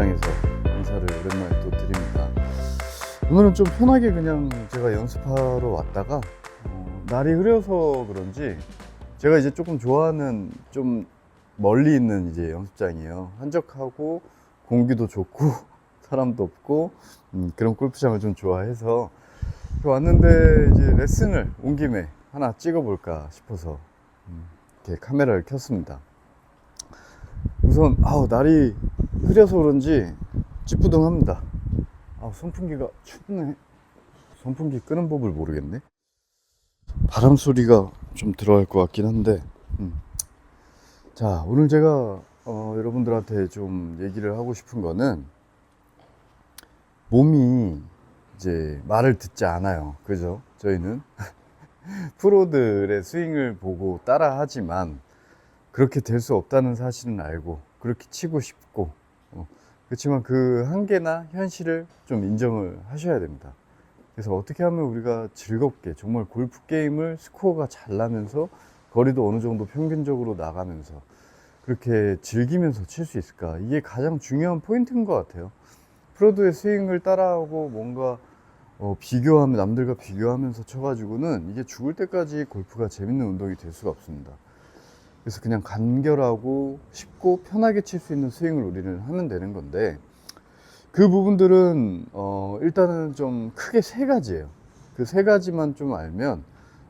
연습장에서 인사를 오랜만에 또 드립니다. 오늘은 좀 편하게 그냥 제가 연습하러 왔다가 날이 흐려서 그런지 제가 이제 조금 좋아하는 좀 멀리 있는 이제 연습장이에요. 한적하고 공기도 좋고 사람도 없고 그런 골프장을 좀 좋아해서 왔는데 이제 레슨을 온 김에 하나 찍어볼까 싶어서 이렇게 카메라를 켰습니다. 우선 날이 흐려서 그런지 찌뿌둥합니다. 선풍기가 춥네. 선풍기 끄는 법을 모르겠네. 바람 소리가 좀 들어갈 것 같긴 한데 자, 오늘 제가 여러분들한테 좀 얘기를 하고 싶은 거는 몸이 이제 말을 듣지 않아요. 그죠? 저희는 프로들의 스윙을 보고 따라 하지만 그렇게 될 수 없다는 사실은 알고 그렇게 치고 싶고 그렇지만 그 한계나 현실을 좀 인정을 하셔야 됩니다. 그래서 어떻게 하면 우리가 즐겁게 정말 골프 게임을 스코어가 잘 나면서 거리도 어느 정도 평균적으로 나가면서 그렇게 즐기면서 칠 수 있을까? 이게 가장 중요한 포인트인 것 같아요. 프로들의 스윙을 따라하고 뭔가 비교하면 남들과 비교하면서 쳐가지고는 이게 죽을 때까지 골프가 재밌는 운동이 될 수가 없습니다. 그래서 그냥 간결하고 쉽고 편하게 칠 수 있는 스윙을 우리는 하면 되는 건데 그 부분들은 일단은 좀 크게 세 가지예요. 그 세 가지만 좀 알면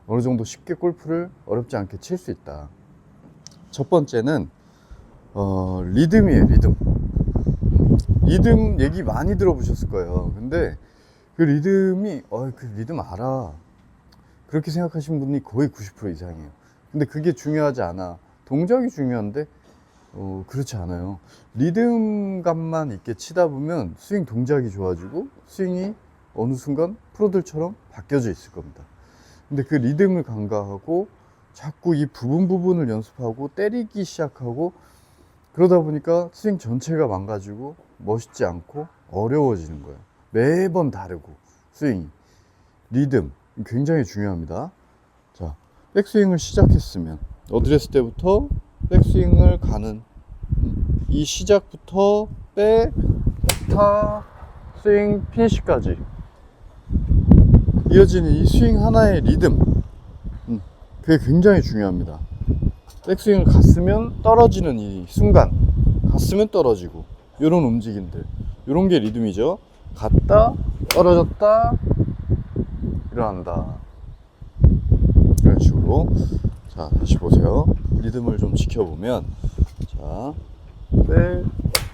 어느 정도 쉽게 골프를 어렵지 않게 칠 수 있다. 첫 번째는 리듬이에요. 리듬 얘기 많이 들어보셨을 거예요. 근데 그 리듬이 그 리듬 알아, 그렇게 생각하시는 분이 거의 90% 이상이에요. 근데 그게 중요하지 않아. 동작이 중요한데 그렇지 않아요. 리듬감만 있게 치다 보면 스윙 동작이 좋아지고 스윙이 어느 순간 프로들처럼 바뀌어져 있을 겁니다. 근데 그 리듬을 간과하고 자꾸 이 부분을 연습하고 때리기 시작하고 그러다 보니까 스윙 전체가 망가지고 멋있지 않고 어려워지는 거예요. 매번 다르고 스윙이. 리듬 굉장히 중요합니다. 자, 백스윙을 시작했으면 어드레스 때부터 백스윙을 가는 이 시작부터 백타 스윙 피니시까지 이어지는 이 스윙 하나의 리듬, 그게 굉장히 중요합니다. 백스윙을 갔으면 떨어지는 이 순간, 갔으면 떨어지고 이런 움직임들, 이런 게 리듬이죠. 갔다 떨어졌다 일어난다, 이런 식으로. 자, 다시 보세요. 리듬을 좀 지켜보면, 자, 백,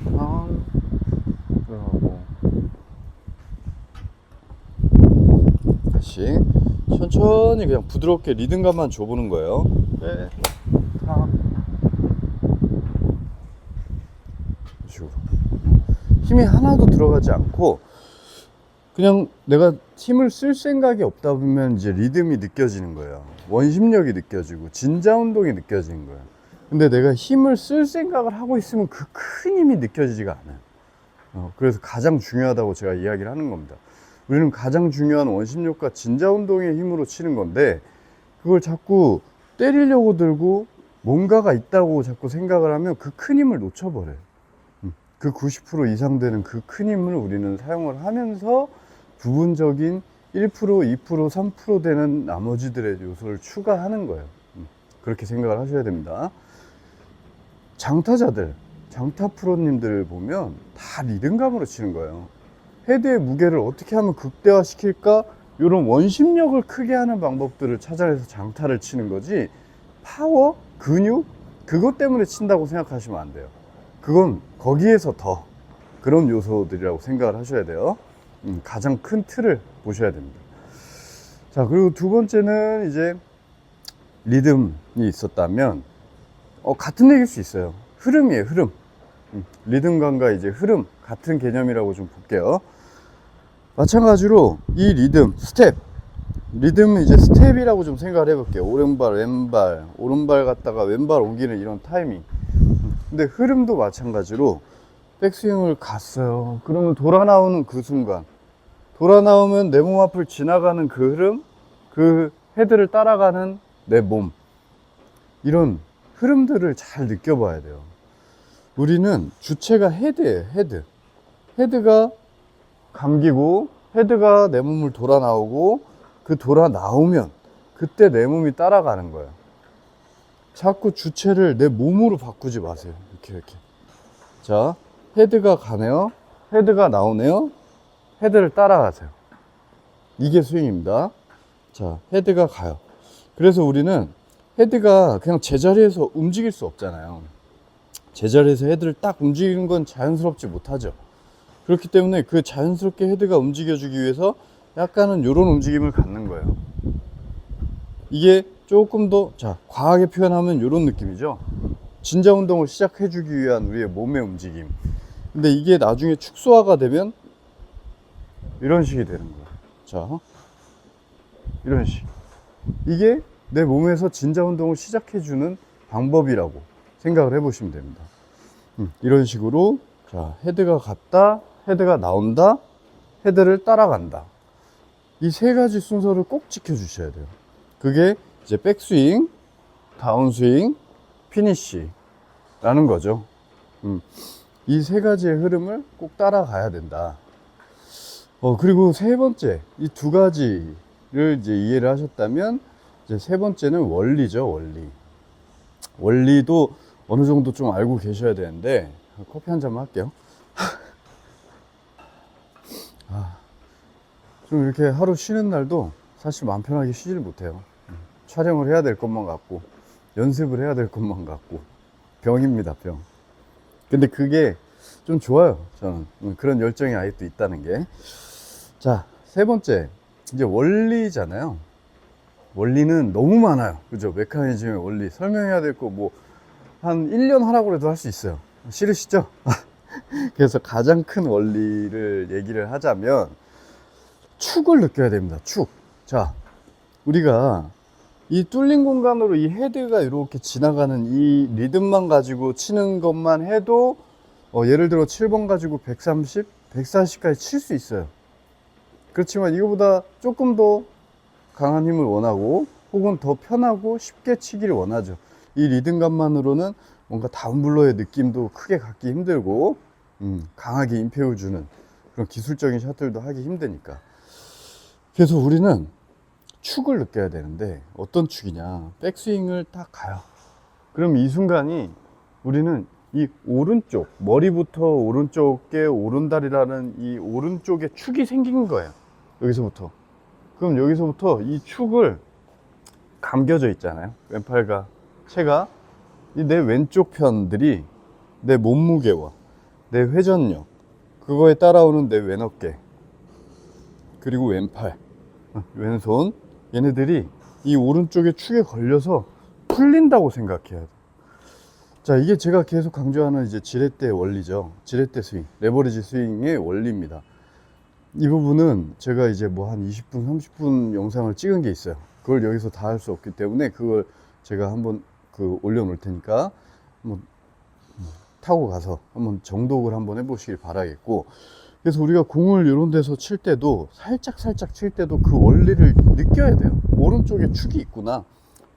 턴, 들어가고, 다시 천천히 그냥 부드럽게 리듬감만 줘보는 거예요. 백, 턴, 이런 식으로. 힘이 하나도 들어가지 않고 그냥 내가 힘을 쓸 생각이 없다 보면 이제 리듬이 느껴지는 거예요. 원심력이 느껴지고 진자 운동이 느껴지는 거예요. 근데 내가 힘을 쓸 생각을 하고 있으면 그 큰 힘이 느껴지지가 않아요. 그래서 가장 중요하다고 제가 이야기를 하는 겁니다. 우리는 가장 중요한 원심력과 진자 운동의 힘으로 치는 건데 그걸 자꾸 때리려고 들고 뭔가가 있다고 자꾸 생각을 하면 그 큰 힘을 놓쳐버려요. 그 90% 이상 되는 그 큰 힘을 우리는 사용을 하면서 부분적인 1%, 2%, 3% 되는 나머지들의 요소를 추가하는 거예요. 그렇게 생각을 하셔야 됩니다. 장타자들, 장타 프로님들 보면 다 리듬감으로 치는 거예요. 헤드의 무게를 어떻게 하면 극대화 시킬까? 이런 원심력을 크게 하는 방법들을 찾아내서 장타를 치는 거지, 파워, 근육, 그것 때문에 친다고 생각하시면 안 돼요. 그건 거기에서 더 그런 요소들이라고 생각을 하셔야 돼요. 가장 큰 틀을 보셔야 됩니다. 자, 그리고 두 번째는 이제 리듬이 있었다면 같은 얘기일 수 있어요. 흐름이에요, 흐름. 리듬감과 이제 흐름 같은 개념이라고 좀 볼게요. 마찬가지로 이 리듬, 스텝, 리듬은 이제 스텝이라고 좀 생각을 해볼게요. 오른발, 왼발, 오른발 갔다가 왼발 옮기는 이런 타이밍. 근데 흐름도 마찬가지로 백스윙을 갔어요. 그러면 돌아 나오는 그 순간, 돌아 나오면 내 몸 앞을 지나가는 그 흐름, 그 헤드를 따라가는 내 몸, 이런 흐름들을 잘 느껴봐야 돼요. 우리는 주체가 헤드예요, 헤드. 헤드가 감기고 헤드가 내 몸을 돌아 나오고 그 돌아 나오면 그때 내 몸이 따라가는 거예요. 자꾸 주체를 내 몸으로 바꾸지 마세요. 이렇게. 자, 헤드가 가네요. 헤드가 나오네요. 헤드를 따라가세요. 이게 스윙입니다. 자, 헤드가 가요. 그래서 우리는 헤드가 그냥 제자리에서 움직일 수 없잖아요. 제자리에서 헤드를 딱 움직이는 건 자연스럽지 못하죠. 그렇기 때문에 그 자연스럽게 헤드가 움직여주기 위해서 약간은 이런 움직임을 갖는 거예요. 이게 조금 더, 자, 과하게 표현하면 이런 느낌이죠. 진자 운동을 시작해주기 위한 우리의 몸의 움직임. 근데 이게 나중에 축소화가 되면 이런 식이 되는 거예요. 자, 이런 식. 이게 내 몸에서 진자 운동을 시작해주는 방법이라고 생각을 해보시면 됩니다. 이런 식으로, 자, 헤드가 갔다, 헤드가 나온다, 헤드를 따라간다. 이 세 가지 순서를 꼭 지켜주셔야 돼요. 그게 이제 백스윙, 다운스윙, 피니쉬라는 거죠. 이 세 가지의 흐름을 꼭 따라가야 된다. 그리고 세 번째, 이 두 가지를 이제 이해를 하셨다면, 이제 세 번째는 원리죠, 원리. 원리도 어느 정도 좀 알고 계셔야 되는데, 커피 한 잔만 할게요. 좀 이렇게 하루 쉬는 날도 사실 마음 편하게 쉬지를 못해요. 촬영을 해야 될 것만 같고, 연습을 해야 될 것만 같고, 병입니다, 병. 근데 그게 좀 좋아요, 저는. 그런 열정이 아직도 있다는 게. 자, 세 번째, 이제 원리잖아요. 원리는 너무 많아요. 그죠? 메커니즘의 원리. 설명해야 될 거 뭐, 한 1년 하라고 해도 할 수 있어요. 싫으시죠? 그래서 가장 큰 원리를 얘기를 하자면, 축을 느껴야 됩니다. 축. 자, 우리가 이 뚫린 공간으로 이 헤드가 이렇게 지나가는 이 리듬만 가지고 치는 것만 해도 예를 들어 7번 가지고 130, 140까지 칠 수 있어요. 그렇지만 이거보다 조금 더 강한 힘을 원하고 혹은 더 편하고 쉽게 치기를 원하죠. 이 리듬감만으로는 뭔가 다운블로의 느낌도 크게 갖기 힘들고 강하게 임팩을 주는 그런 기술적인 샷들도 하기 힘드니까. 그래서 우리는 축을 느껴야 되는데 어떤 축이냐, 백스윙을 딱 가요. 그럼 이 순간이 우리는 이 오른쪽, 머리부터 오른쪽에 오른다리라는 이 오른쪽에 축이 생긴 거예요. 여기서부터. 그럼 여기서부터 이 축을 감겨져 있잖아요. 왼팔과 채가 내 왼쪽 편들이 내 몸무게와 내 회전력, 그거에 따라오는 내 왼어깨, 그리고 왼팔, 왼손, 얘네들이 이 오른쪽에 축에 걸려서 풀린다고 생각해야 돼. 자, 이게 제가 계속 강조하는 이제 지렛대 원리죠. 지렛대 스윙, 레버리지 스윙의 원리입니다. 이 부분은 제가 이제 뭐 한 20분, 30분 영상을 찍은 게 있어요. 그걸 여기서 다 할 수 없기 때문에 그걸 제가 한번 올려놓을 테니까 한번 타고 가서 한번 정독을 한번 해보시길 바라겠고, 그래서 우리가 공을 이런 데서 칠 때도 살짝 칠 때도 그 원리를 느껴야 돼요. 오른쪽에 축이 있구나.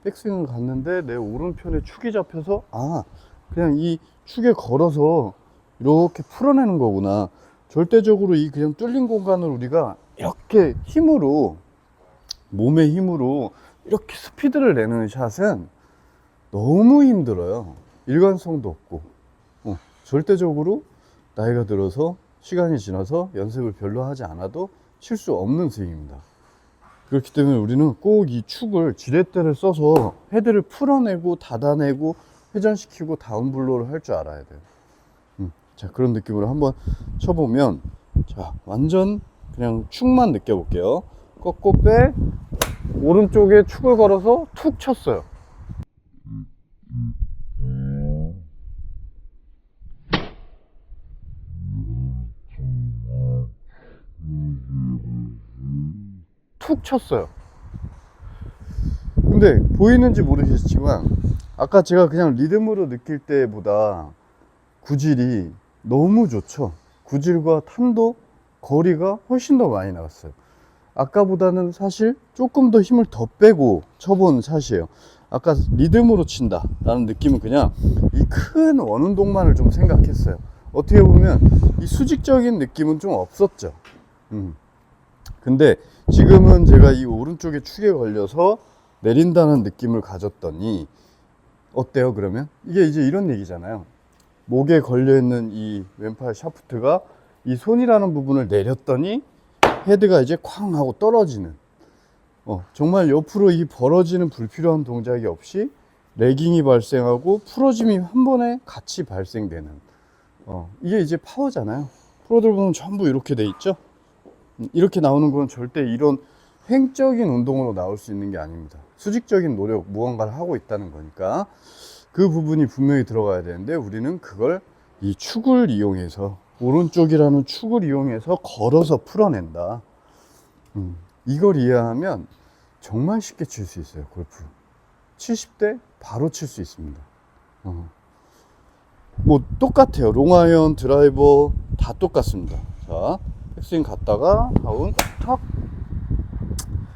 백스윙을 갔는데 내 오른편에 축이 잡혀서 그냥 이 축에 걸어서 이렇게 풀어내는 거구나. 절대적으로 이 그냥 뚫린 공간을 우리가 이렇게 힘으로, 몸의 힘으로 이렇게 스피드를 내는 샷은 너무 힘들어요. 일관성도 없고 절대적으로 나이가 들어서 시간이 지나서 연습을 별로 하지 않아도 칠 수 없는 스윙입니다. 그렇기 때문에 우리는 꼭 이 축을, 지렛대를 써서 헤드를 풀어내고 닫아내고 회전시키고 다운블로우를 할 줄 알아야 돼요. 자, 그런 느낌으로 한번 쳐보면, 자, 완전 그냥 축만 느껴볼게요. 꺾고 빼, 오른쪽에 축을 걸어서 툭 쳤어요. 툭 쳤어요. 근데 보이는지 모르시겠지만 아까 제가 그냥 리듬으로 느낄 때보다 구질이 너무 좋죠. 구질과 탄도, 거리가 훨씬 더 많이 나왔어요. 아까보다는 사실 조금 더 힘을 더 빼고 쳐본 샷이에요. 아까 리듬으로 친다 라는 느낌은 그냥 이 큰 원운동만을 좀 생각했어요. 어떻게 보면 이 수직적인 느낌은 좀 없었죠. 근데 지금은 제가 이 오른쪽에 축에 걸려서 내린다는 느낌을 가졌더니 어때요? 그러면 이게 이제 이런 얘기잖아요. 목에 걸려있는 이 왼팔 샤프트가 이 손이라는 부분을 내렸더니 헤드가 이제 쾅 하고 떨어지는, 정말 옆으로 이 벌어지는 불필요한 동작이 없이 레깅이 발생하고 풀어짐이 한 번에 같이 발생되는, 이게 이제 파워잖아요. 프로들 보면 전부 이렇게 돼 있죠. 이렇게 나오는 건 절대 이런 횡적인 운동으로 나올 수 있는 게 아닙니다. 수직적인 노력, 무언가를 하고 있다는 거니까 그 부분이 분명히 들어가야 되는데, 우리는 그걸 이 축을 이용해서, 오른쪽이라는 축을 이용해서 걸어서 풀어낸다. 이걸 이해하면 정말 쉽게 칠 수 있어요, 골프. 70대 바로 칠 수 있습니다. 뭐 똑같아요. 롱아이언, 드라이버 다 똑같습니다. 자, 백스윙 갔다가 다운 탁,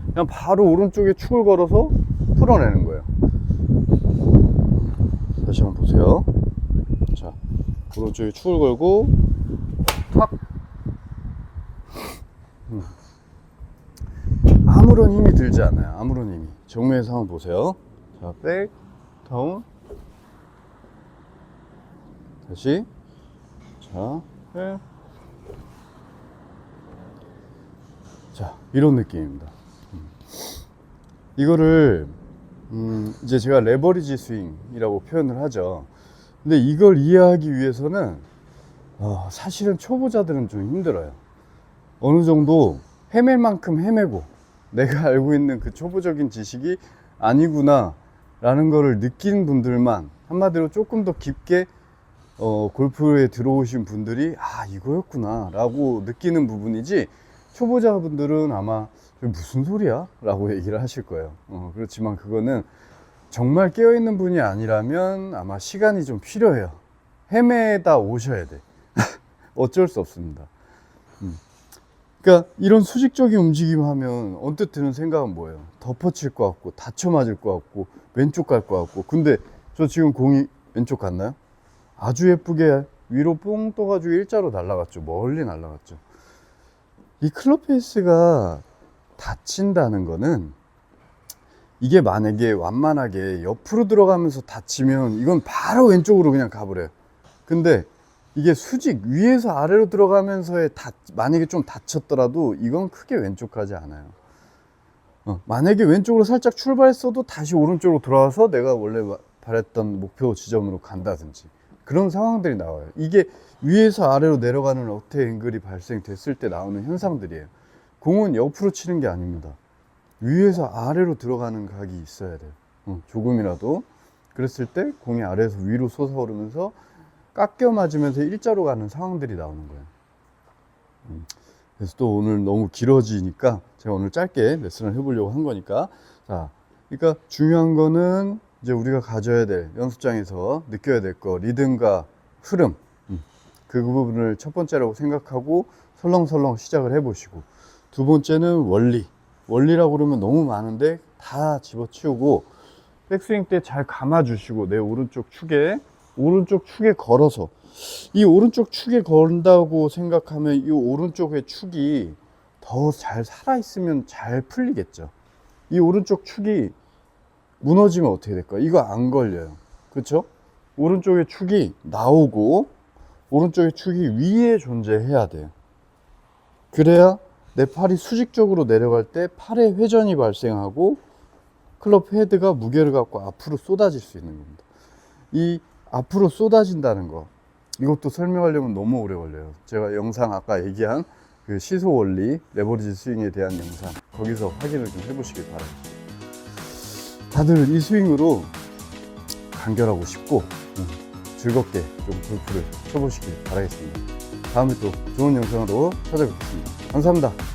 그냥 바로 오른쪽에 축을 걸어서 풀어내는 거예요. 다시 한번 보세요. 자, 오른쪽에 축을 걸고 탁. 아무런 힘이 들지 않아요. 아무런 힘이. 정면에서 한번 보세요. 자, 백, 다운. 다시. 자, 백. 자, 이런 느낌입니다. 이거를 이제 제가 레버리지 스윙이라고 표현을 하죠. 근데 이걸 이해하기 위해서는 사실은 초보자들은 좀 힘들어요. 어느 정도 헤맬 만큼 헤매고 내가 알고 있는 그 초보적인 지식이 아니구나 라는 거를 느낀 분들만, 한마디로 조금 더 깊게 골프에 들어오신 분들이 이거였구나 라고 느끼는 부분이지, 초보자분들은 아마 무슨 소리야? 라고 얘기를 하실 거예요. 그렇지만 그거는 정말 깨어있는 분이 아니라면 아마 시간이 좀 필요해요. 헤매다 오셔야 돼. 어쩔 수 없습니다. 그러니까 이런 수직적인 움직임 하면 언뜻 드는 생각은 뭐예요? 덮어칠 것 같고, 다쳐 맞을 것 같고, 왼쪽 갈 것 같고. 근데 저 지금 공이 왼쪽 갔나요? 아주 예쁘게 위로 뽕 떠가지고 일자로 날아갔죠. 멀리 날아갔죠. 이 클럽 페이스가 다친다는 거는, 이게 만약에 완만하게 옆으로 들어가면서 다치면 이건 바로 왼쪽으로 그냥 가버려요. 근데 이게 수직 위에서 아래로 들어가면서의 만약에 좀 다쳤더라도 이건 크게 왼쪽 가지 않아요. 만약에 왼쪽으로 살짝 출발했어도 다시 오른쪽으로 돌아와서 내가 원래 바랬던 목표 지점으로 간다든지 그런 상황들이 나와요. 이게 위에서 아래로 내려가는 어택 앵글이 발생됐을 때 나오는 현상들이에요. 공은 옆으로 치는 게 아닙니다. 위에서 아래로 들어가는 각이 있어야 돼요. 조금이라도. 그랬을 때 공이 아래에서 위로 솟아오르면서 깎여 맞으면서 일자로 가는 상황들이 나오는 거예요. 그래서 또 오늘 너무 길어지니까 제가 오늘 짧게 레슨을 해보려고 한 거니까. 자, 그러니까 중요한 거는 이제 우리가 가져야 될, 연습장에서 느껴야 될 거, 리듬과 흐름. 그 부분을 첫 번째라고 생각하고 설렁설렁 시작을 해보시고, 두 번째는 원리라고 그러면 너무 많은데 다 집어치우고 백스윙 때 잘 감아주시고, 내 오른쪽 축에 걸어서, 이 오른쪽 축에 건다고 생각하면 이 오른쪽의 축이 더 잘 살아있으면 잘 풀리겠죠. 이 오른쪽 축이 무너지면 어떻게 될까요? 이거 안 걸려요. 그렇죠? 오른쪽의 축이 나오고 오른쪽의 축이 위에 존재해야 돼요. 그래야 내 팔이 수직적으로 내려갈 때 팔의 회전이 발생하고 클럽 헤드가 무게를 갖고 앞으로 쏟아질 수 있는 겁니다. 이 앞으로 쏟아진다는 거, 이것도 설명하려면 너무 오래 걸려요. 제가 영상 아까 얘기한 그 시소 원리, 레버리지 스윙에 대한 영상, 거기서 확인을 좀 해보시길 바랍니다. 다들 이 스윙으로 간결하고 싶고 즐겁게 좀 골프를 쳐보시길 바라겠습니다. 다음에 또 좋은 영상으로 찾아뵙겠습니다. 감사합니다.